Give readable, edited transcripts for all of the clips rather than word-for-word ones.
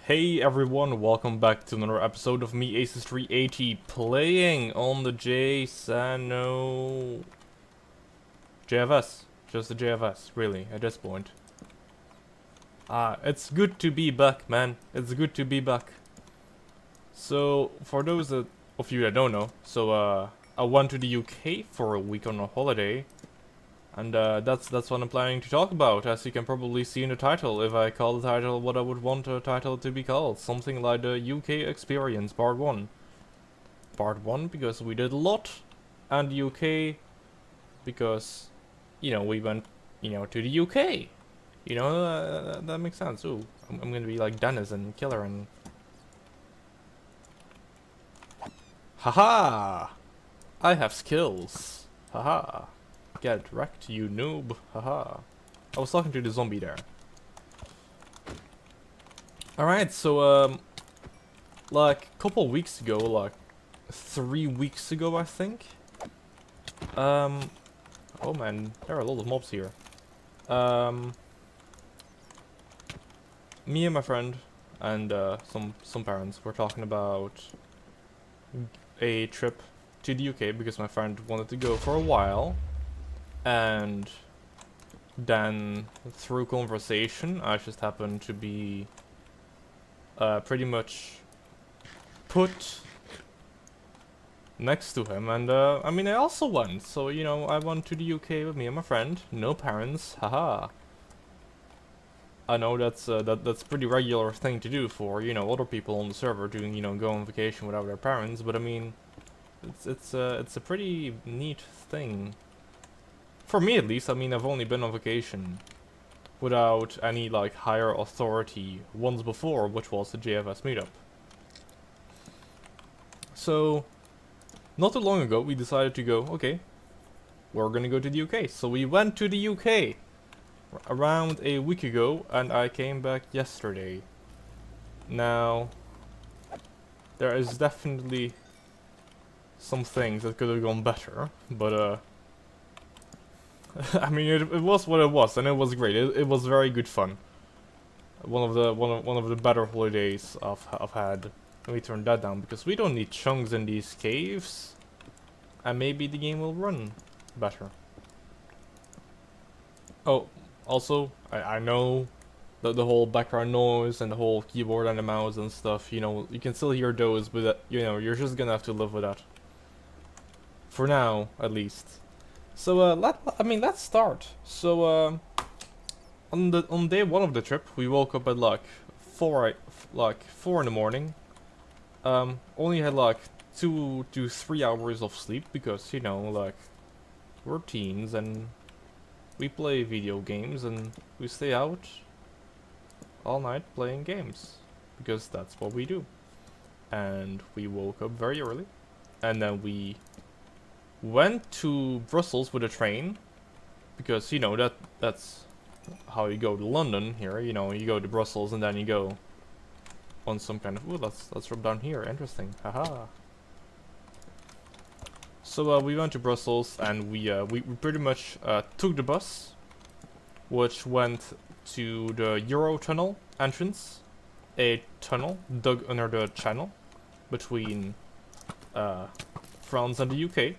Hey everyone, welcome back to another episode of me, Aces380, playing on the JFS. Just the JFS, really, at this point. It's good to be back, man. It's good to be back. So, for those of you that don't know, I went to the UK for a week on a holiday. And that's what I'm planning to talk about, as you can probably see in the title, if I call the title what I would want a title to be called. Something like the UK Experience Part 1. Part 1 because we did a lot, and the UK because, we went, to the UK. That makes sense. Ooh, I'm gonna be like Dennis and Killer and... Haha! I have skills. Haha. Get wrecked, you noob. Haha. I was talking to the zombie there. Alright, so, like, a couple weeks ago, like, 3 weeks ago, I think. Oh man, there are a lot of mobs here. Me and my friend, and, some parents were talking about a trip to the UK, because my friend wanted to go for a while. And then through conversation, I just happened to be pretty much put next to him, and I mean I also went. So I went to the UK with me and my friend. No parents, haha. I know that's that's a pretty regular thing to do for other people on the server doing go on vacation without their parents. But I mean, it's a pretty neat thing. For me at least. I mean, I've only been on vacation without any like higher authority once before, which was the JFS meetup. So, not too long ago we decided to go, okay, we're gonna go to the UK. So we went to the UK around a week ago, and I came back yesterday. Now, there is definitely some things that could have gone better, but I mean, it was what it was, and it was great. It was very good fun. One of the better holidays I've had. Let me turn that down because we don't need chunks in these caves, and maybe the game will run better. Oh, also, I know that the whole background noise and the whole keyboard and the mouse and stuff. You can still hear those, but you're just gonna have to live with that. For now, at least. So let's start. So on day one of the trip, we woke up at like 4 in the morning. Only had like 2 to 3 hours of sleep because like we're teens and we play video games and we stay out all night playing games because that's what we do. And we woke up very early, and then we went to Brussels with a train, because that's how you go to London here. You go to Brussels and then you go on some kind of... Ooh, let's drop down here. Interesting. Haha. So we went to Brussels, and we pretty much took the bus, which went to the Eurotunnel entrance, a tunnel dug under the channel between France and the UK.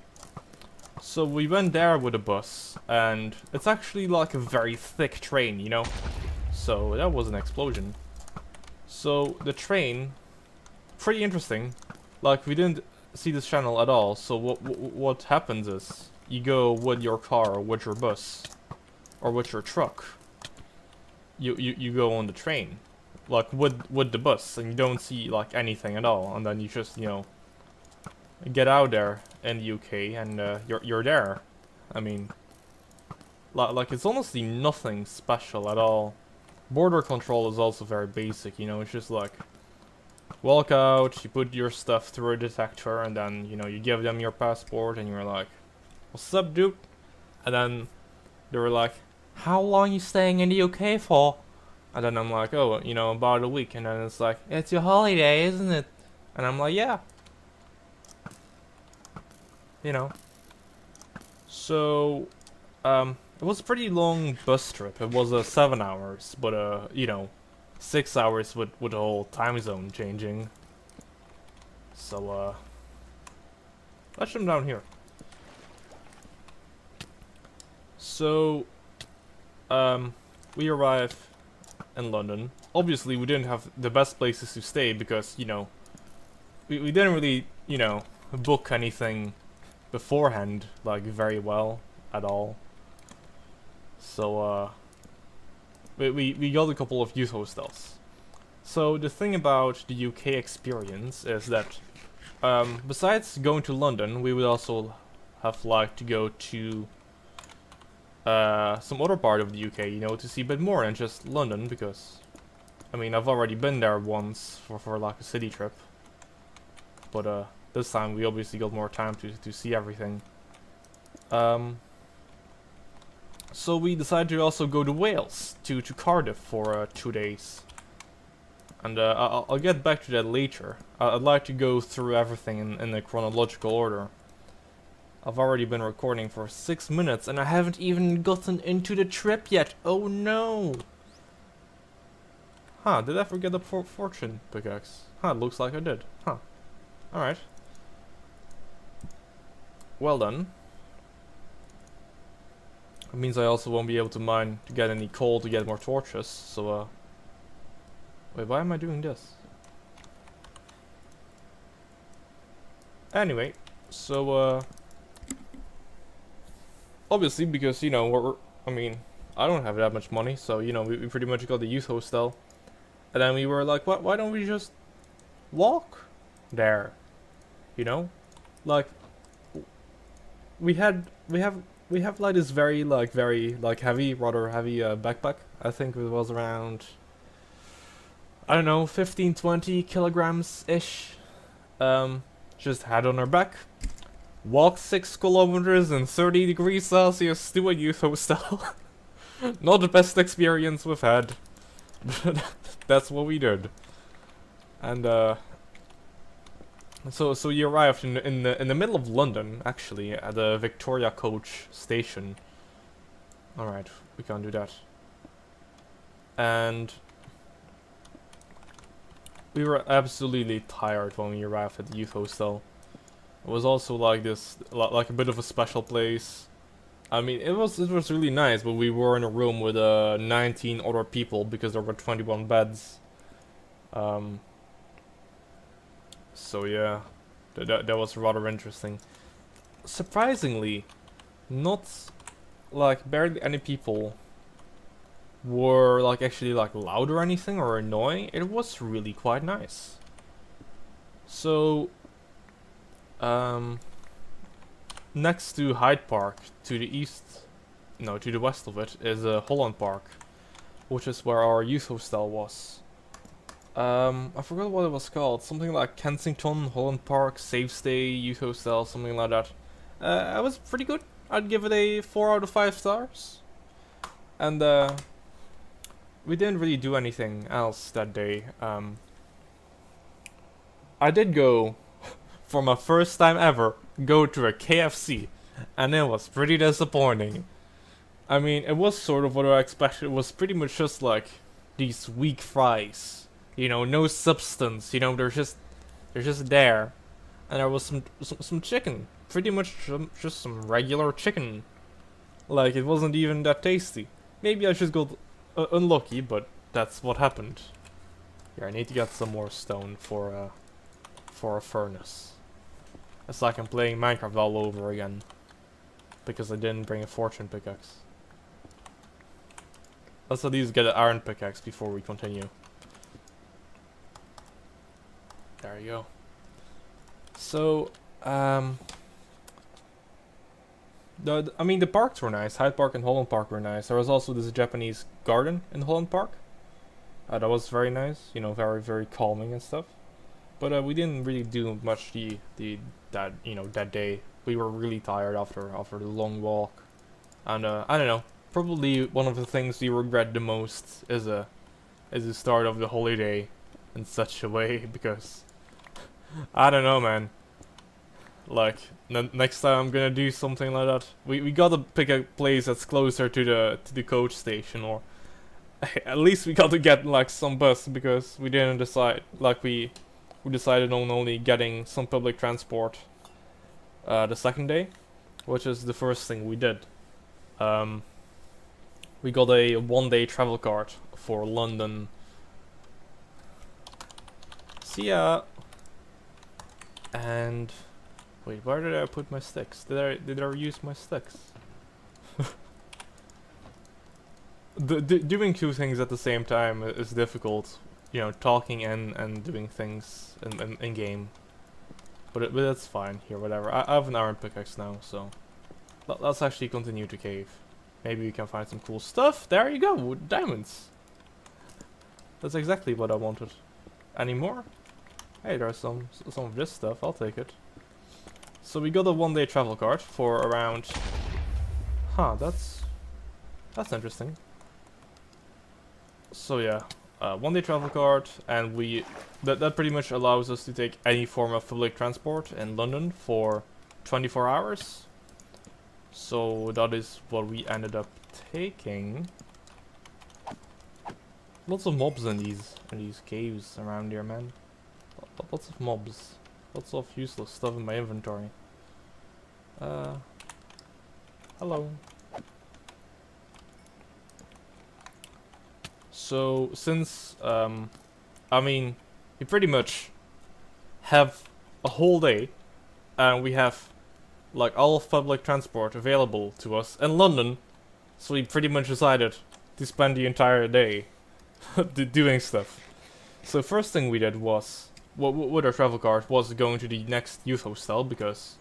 So we went there with a bus, and it's actually like a very thick train, so that was an explosion. So the train, pretty interesting. Like, we didn't see this channel at all. So what happens is you go with your car or with your bus or with your truck. You go on the train, like with the bus, and you don't see like anything at all, and then you just get out there in the UK, and you're there. I mean, like it's honestly nothing special at all. Border control is also very basic. It's just like walk out, you put your stuff through a detector, and then you give them your passport, and you're like, "What's up, dude?" And then they were like, "How long you staying in the UK for?" And then I'm like, "Oh, about a week." And then it's like, "It's your holiday, isn't it?" And I'm like, "Yeah." So, it was a pretty long bus trip. It was 7 hours, but 6 hours with the whole time zone changing. So let's jump down here. So we arrive in London. Obviously we didn't have the best places to stay because, you know, we didn't really, you know, book anything beforehand, like, very well at all. So we got a couple of youth hostels. So the thing about the UK experience is that besides going to London, we would also have liked to go to some other part of the UK, you know, to see a bit more than just London, because I mean, I've already been there once for like a city trip, but this time we obviously got more time to see everything. So we decided to also go to Wales, to Cardiff for 2 days. And I'll get back to that later. I'd like to go through everything in a chronological order. I've already been recording for 6 minutes and I haven't even gotten into the trip yet. Oh no! Huh, did I forget the fortune pickaxe? Huh, looks like I did. Huh. Alright. Well done. It means I also won't be able to mine to get any coal to get more torches, so wait, why am I doing this? Anyway, so obviously because, you know, I mean, I don't have that much money, so, you know, we pretty much got the youth hostel. And then we were like, why don't we just walk there? You know? Like, we have like this very heavy, rather heavy backpack. I think it was around, I don't know, 15-20 kilograms ish. Just had on our back, walked 6 kilometers in 30 degrees Celsius to a youth hostel. Not the best experience we've had. That's what we did. And so you arrived in the middle of London, actually, at the Victoria Coach station. Alright, we can't do that. And we were absolutely tired when we arrived at the youth hostel. It was also like this, like a bit of a special place. I mean, it was really nice, but we were in a room with 19 other people because there were 21 beds. So yeah, that was rather interesting. Surprisingly, not like barely any people were like actually like loud or anything or annoying. It was really quite nice. So next to Hyde Park, to the west of it, is Holland Park, which is where our youth hostel was. I forgot what it was called. Something like Kensington, Holland Park, Safe Stay, Youth Hostel, something like that. It was pretty good. I'd give it a 4 out of 5 stars. And we didn't really do anything else that day. I did go, for my first time ever, go to a KFC, and it was pretty disappointing. I mean, it was sort of what I expected. It was pretty much just like these weak fries. You know, no substance. You know, they're just there, and there was some chicken. Pretty much just some regular chicken. Like, it wasn't even that tasty. Maybe I just got unlucky, but that's what happened. Yeah, I need to get some more stone for a furnace. It's like I'm playing Minecraft all over again, because I didn't bring a fortune pickaxe. Let's at least get an iron pickaxe before we continue. There you go. So, I mean, the parks were nice. Hyde Park and Holland Park were nice. There was also this Japanese garden in Holland Park. That was very nice. You know, very, very calming and stuff. But we didn't really do much that day. We were really tired after the long walk. And I don't know. Probably one of the things we regret the most is the start of the holiday in such a way, because I don't know, man. Like, next time I'm gonna do something like that. We gotta pick a place that's closer to the coach station, or At least we got to get like some bus because we didn't decide like we decided on only getting some public transport the second day, which is the first thing we did. Um, we got a 1-day travel card for London. See ya. And wait, where did I put my sticks? Did I use my sticks? Doing two things at the same time is difficult, you know, talking and doing things in game. But that's fine here, whatever. I have an iron pickaxe now, so let's actually continue to cave. Maybe we can find some cool stuff. There you go, diamonds. That's exactly what I wanted. Any more? Hey, there's some of this stuff. I'll take it. So we got a 1-day travel card for around. Huh, that's interesting. So yeah, 1-day travel card, and that pretty much allows us to take any form of public transport in London for 24 hours. So that is what we ended up taking. Lots of mobs in these caves around here, man. Lots of mobs. Lots of useless stuff in my inventory. Hello. So since I mean, we pretty much have a whole day, and we have like all of public transport available to us in London, so we pretty much decided to spend the entire day doing stuff. So first thing we did was, with our travel card, was going to the next youth hostel, because,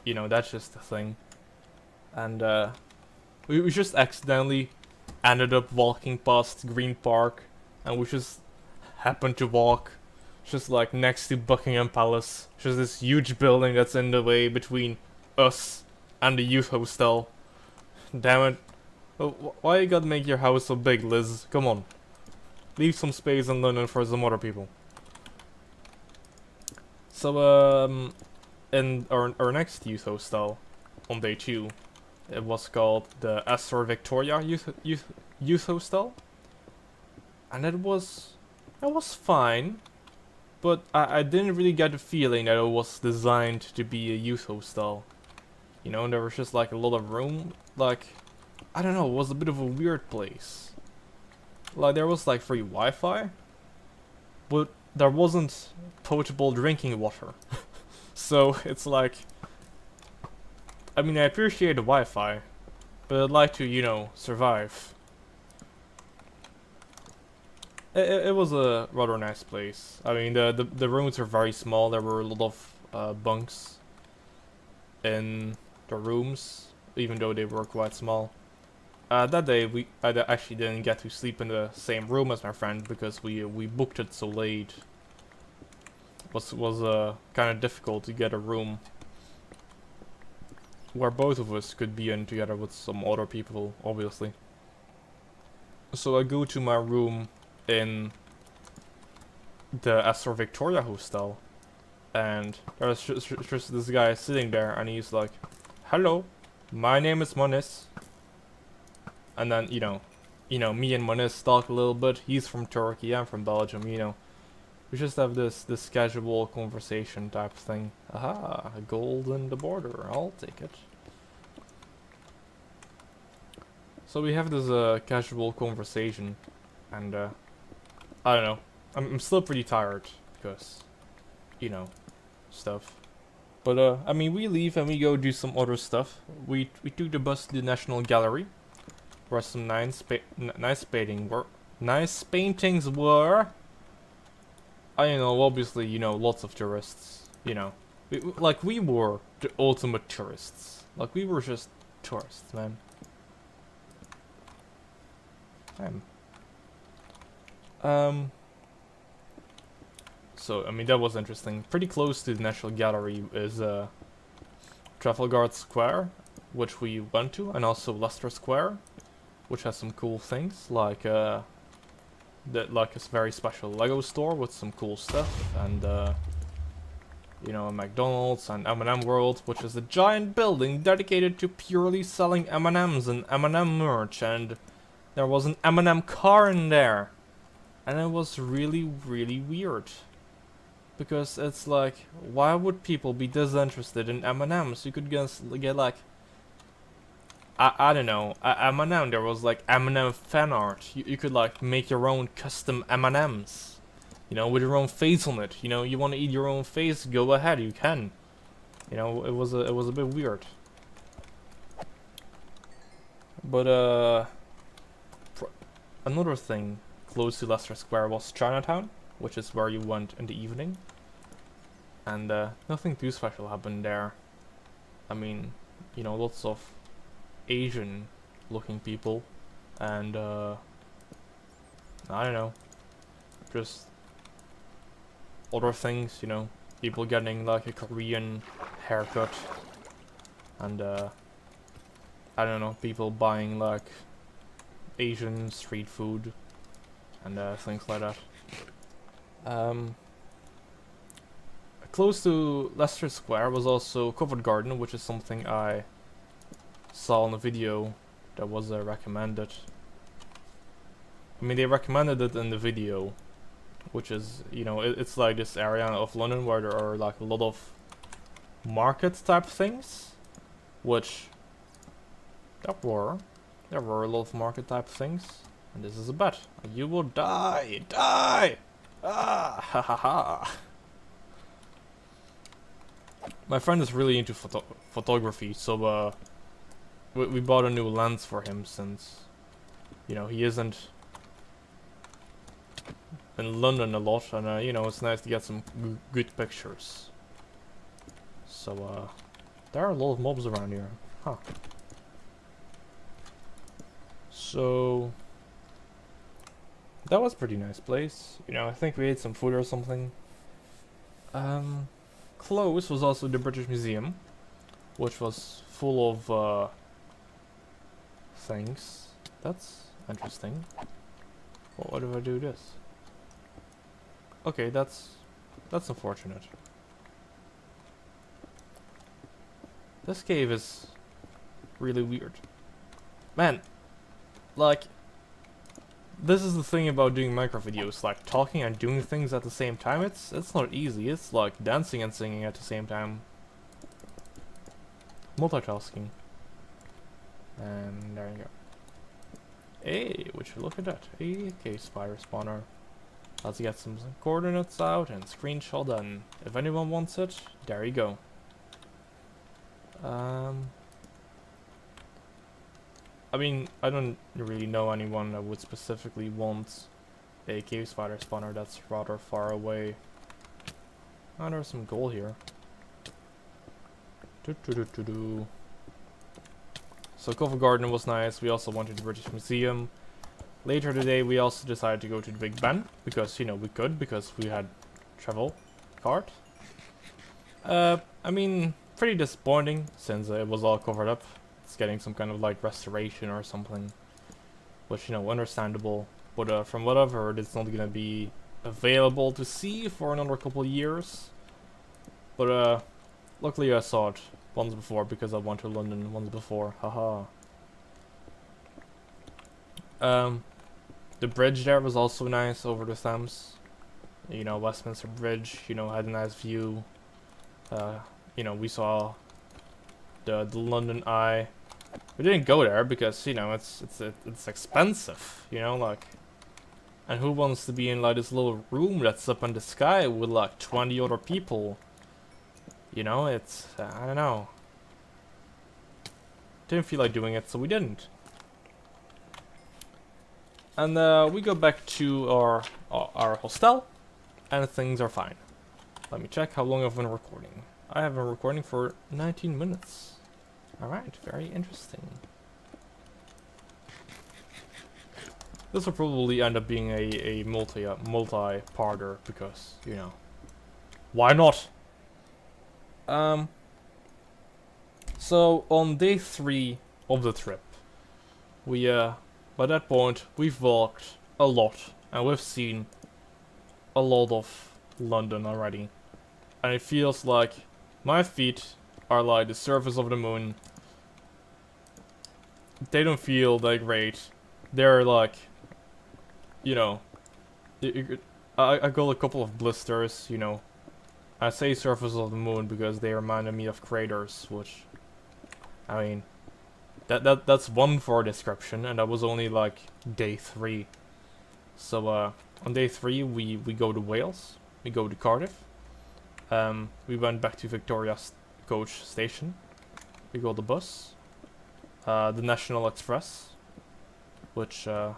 you know, that's just a thing. And we just accidentally ended up walking past Green Park, and we just happened to walk just like next to Buckingham Palace. Just this huge building that's in the way between us and the youth hostel. Damn it. Why you gotta make your house so big, Liz? Come on. Leave some space in London for some other people. So, in our next youth hostel, on day 2, it was called the Astor Victoria Youth Hostel. And it was fine. But I didn't really get the feeling that it was designed to be a youth hostel. You know, there was just like a lot of room. Like, I don't know, it was a bit of a weird place. Like, there was like free Wi-Fi, but there wasn't potable drinking water. So it's like, I mean, I appreciate the Wi-Fi, but I'd like to, you know, survive. It was a rather nice place. I mean, the rooms were very small. There were a lot of bunks in the rooms, even though they were quite small. That day I actually didn't get to sleep in the same room as my friend because we booked it so late. It was kind of difficult to get a room where both of us could be in together with some other people, obviously. So I go to my room in the Astor Victoria hostel, and there's just this guy sitting there, and he's like, "Hello, my name is Monis." And then you know, me and Monis talk a little bit. He's from Turkey, I'm from Belgium. You know, we just have this casual conversation type thing. Aha, gold in the border. I'll take it. So we have this casual conversation, and I don't know. I'm still pretty tired because, you know, stuff. But I mean, we leave and we go do some other stuff. We took the bus to the National Gallery, where some nice paintings were. I know, obviously, you know, lots of tourists. You know, we were the ultimate tourists. Like, we were just tourists, man. So, I mean, that was interesting. Pretty close to the National Gallery is Trafalgar Square, which we went to, and also Leicester Square, which has some cool things, like a very special Lego store with some cool stuff, and you know, a McDonald's and M&M World, which is a giant building dedicated to purely selling M&Ms and M&M merch, and there was an M&M car in there. And it was really, really weird. Because it's like, why would people be disinterested in M&Ms? You could get like, I don't know, M&M, there was like M&M fan art. You could like make your own custom M&Ms. You know, with your own face on it. You know, you want to eat your own face, go ahead, you can. You know, it was a bit weird. But another thing close to Leicester Square was Chinatown, which is where you went in the evening. And nothing too special happened there. I mean, you know, lots of Asian looking people and I don't know, just other things, you know, people getting like a Korean haircut and I don't know, people buying like Asian street food and things like that. Close to Leicester Square was also Covent Garden, which is something I saw in a video that was recommended. I mean, they recommended it in the video, which is, you know, it's like this area of London where there are like a lot of market type things, which there were a lot of market type things, and this is a bet. You will die, ah, ha ha ha. My friend is really into photography, so we bought a new lens for him since, you know, he isn't in London a lot, and you know, it's nice to get some good pictures. So there are a lot of mobs around here, huh? So that was a pretty nice place. You know, I think we ate some food or something. Close was also the British Museum, which was full of things. That's interesting. Well, why do I do this? Okay, that's unfortunate. This cave is really weird. Man, like, this is the thing about doing micro videos, like talking and doing things at the same time. It's not easy. It's like dancing and singing at the same time. Multitasking. And there you go. Hey, would you look at that? Hey, okay, spider spawner. Let's get some coordinates out and screenshot, and if anyone wants it, there you go. I mean, I don't really know anyone that would specifically want a cave spider spawner that's rather far away. Oh, there's some gold here. So Covent Garden was nice. We also went to the British Museum. Later today we also decided to go to the Big Ben, because, you know, we could, because we had travel card. I mean, pretty disappointing since it was all covered up. It's getting some kind of like restoration or something, which, you know, understandable. But from what I've heard, it's not gonna be available to see for another couple of years. But luckily I saw it once before because I went to London once before. Haha. The bridge there was also nice over the Thames. You know, Westminster Bridge, you know, had a nice view. You know, we saw the London Eye. We didn't go there because, you know, it's expensive, you know, like, and who wants to be in like this little room that's up in the sky with like 20 other people? You know, it's I don't know. Didn't feel like doing it, so we didn't. And we go back to our hostel, and things are fine. Let me check how long I've been recording. I have been recording for 19 minutes. Alright, very interesting. This will probably end up being a multi-parter because, you know, why not? So on day 3 of the trip, we by that point we've walked a lot and we've seen a lot of London already, and it feels like my feet are like the surface of the moon. They don't feel that great. they're like, you know, I got a couple of blisters, you know. I say surface of the moon because they reminded me of craters, which, I mean, that's one for a description, and that was only like day 3. So on day 3 we go to Wales, we go to Cardiff, we went back to Victoria's coach station, we got the bus, the National Express, which I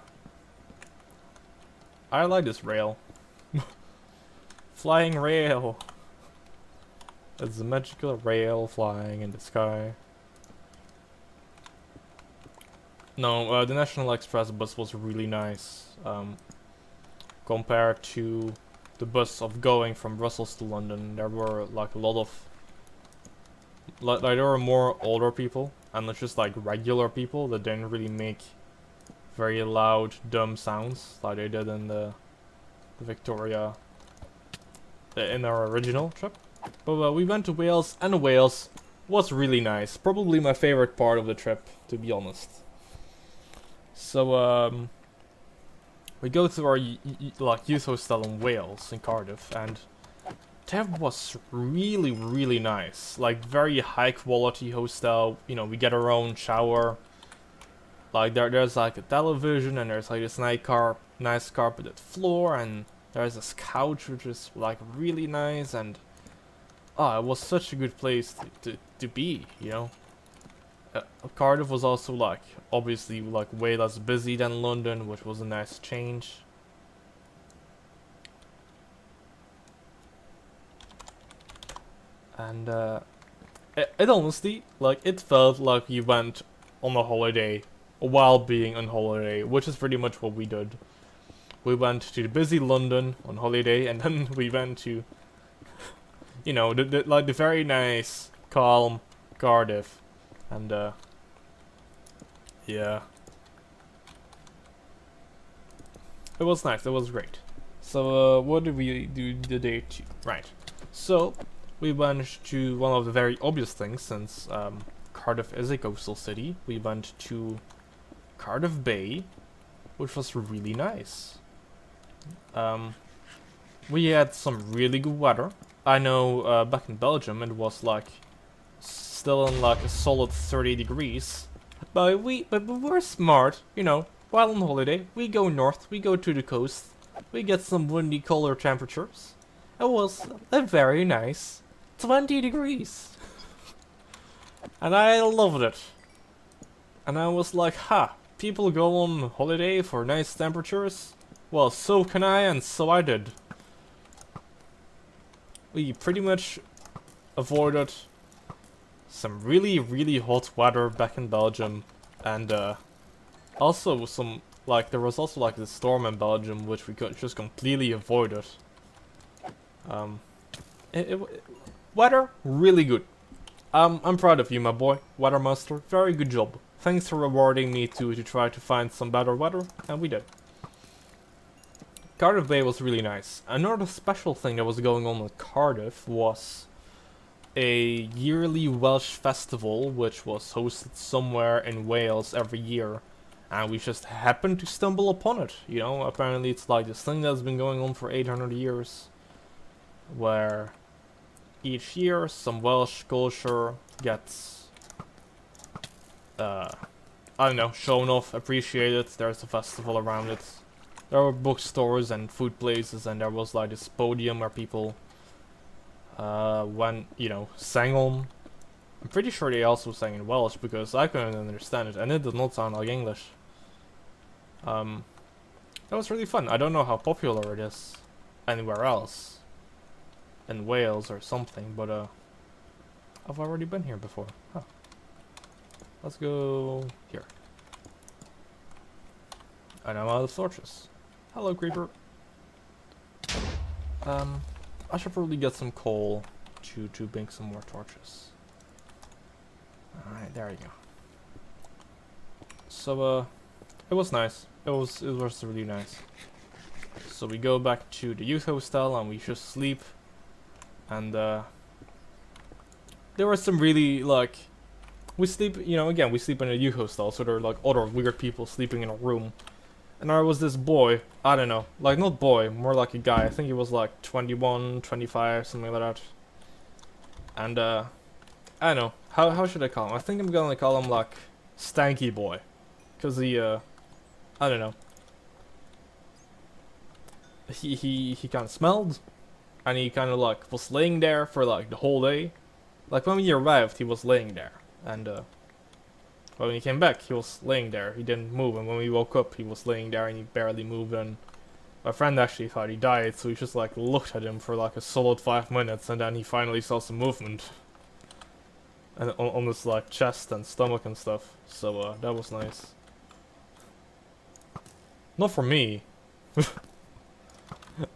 like this rail. Flying rail. It's a magical rail flying in the sky. No, the National Express bus was really nice. Compared to the bus of going from Brussels to London, there were like a lot of like there were more older people and not just like regular people that didn't really make very loud, dumb sounds like they did in the Victoria in our original trip. But we went to Wales, and Wales was really nice. Probably my favorite part of the trip, to be honest. So we go to our like youth hostel in Wales, in Cardiff, and that was really nice. Like very high quality hostel. You know, we get our own shower. Like there's like a television, and there's like this nice carpeted floor, and there's this couch which is like really nice, and it was such a good place to be, you know. Cardiff was also like obviously like way less busy than London, which was a nice change. And it honestly, like, it felt like we went on a holiday while being on holiday, which is pretty much what we did. We went to the busy London on holiday, and then we went to, you know, the very nice, calm Cardiff, and yeah, it was nice. It was great. So what did we do the day 2? Right. So we went to one of the very obvious things, since Cardiff is a coastal city. We went to Cardiff Bay, which was really nice. We had some really good weather. I know back in Belgium it was like still in like a solid 30 degrees, but we're smart, you know. While on holiday, we go north, we go to the coast, we get some windy, colder temperatures. It was a very nice 20 degrees, and I loved it. And I was like, ha, people go on holiday for nice temperatures? Well, so can I, and so I did. We pretty much avoided some really hot weather back in Belgium, and also some, like, there was also like the storm in Belgium, which we could just completely avoid it. Weather, really good. I'm proud of you, my boy, Weather Master. Very good job. Thanks for rewarding me to try to find some better weather, and we did. Cardiff Bay was really nice. Another special thing that was going on with Cardiff was a yearly Welsh festival, which was hosted somewhere in Wales every year, and we just happened to stumble upon it. You know, apparently it's like this thing that's been going on for 800 years, where each year some Welsh culture gets, I don't know, shown off, appreciated. There's a festival around it. There were bookstores and food places, and there was like this podium where people when, you know, sang on. I'm pretty sure they also sang in Welsh, because I couldn't understand it, and it did not sound like English. That was really fun. I don't know how popular it is anywhere else, in Wales or something, but I've already been here before. Huh. Let's go here. And I'm out of torches. Hello, creeper. I should probably get some coal to make some more torches. Alright, there you go. So, it was nice. It was really nice. So we go back to the youth hostel and we just sleep. And, there were some really, like, we sleep, you know, again, we sleep in a U hostel, so there are like other weird people sleeping in a room. And there was this boy, I don't know, like not boy, more like a guy. I think he was like 21, 25, something like that. And I don't know, how should I call him? I think I'm gonna call him like Stanky Boy. Cause he I don't know. He kinda smelled, and he kinda like was laying there for like the whole day. Like when we arrived he was laying there. And when he came back, he was laying there. He didn't move, and when we woke up, he was laying there and he barely moved. And my friend actually thought he died, so he just like looked at him for like a solid 5 minutes, and then he finally saw some movement, and on his like chest and stomach and stuff. So that was nice. Not for me.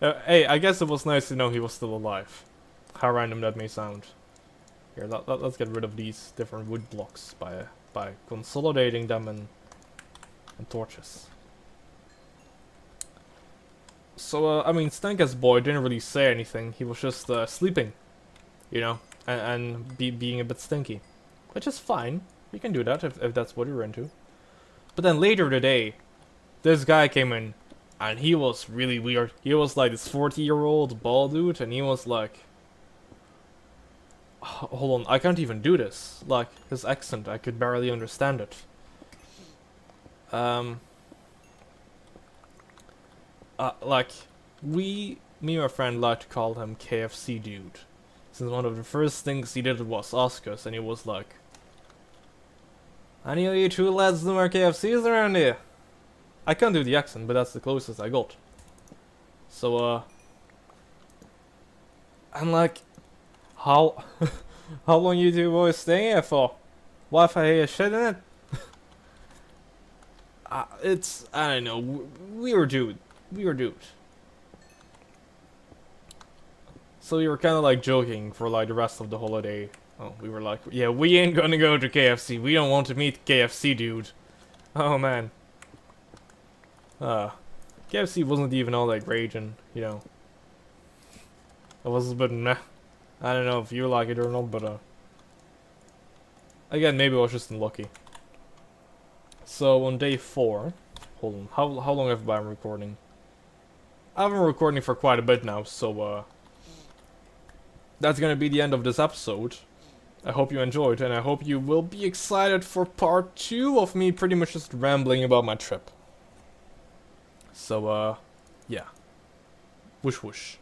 Hey, I guess it was nice to know he was still alive. How random that may sound. Here, let's get rid of these different wood blocks by consolidating them in torches. So, I mean, Stanka's boy didn't really say anything. He was just sleeping, you know, and being a bit stinky. Which is fine. You can do that if that's what you're into. But then later today, this guy came in, and he was really weird. He was like this 40-year-old bald dude, and he was like... Hold on, I can't even do this. Like, his accent, I could barely understand it. Like, me and my friend like to call him KFC dude. Since one of the first things he did was ask us, and he was like, "Any of you two lads know where KFC's around here?" I can't do the accent, but that's the closest I got. So, I'm like, how long you two boys staying here for? What if I hear shit in it? It's, I don't know, we were dude. So we were kind of like joking for like the rest of the holiday. Oh, we were like, yeah, we ain't gonna go to KFC. We don't want to meet KFC dude. Oh man. KFC wasn't even all that great, and you know, it was a bit meh. I don't know if you like it or not, but again, maybe I was just unlucky. So on day 4, hold on, how long have I been recording? I've been recording for quite a bit now, so that's gonna be the end of this episode. I hope you enjoyed, and I hope you will be excited for part 2 of me pretty much just rambling about my trip. So yeah, whoosh whoosh.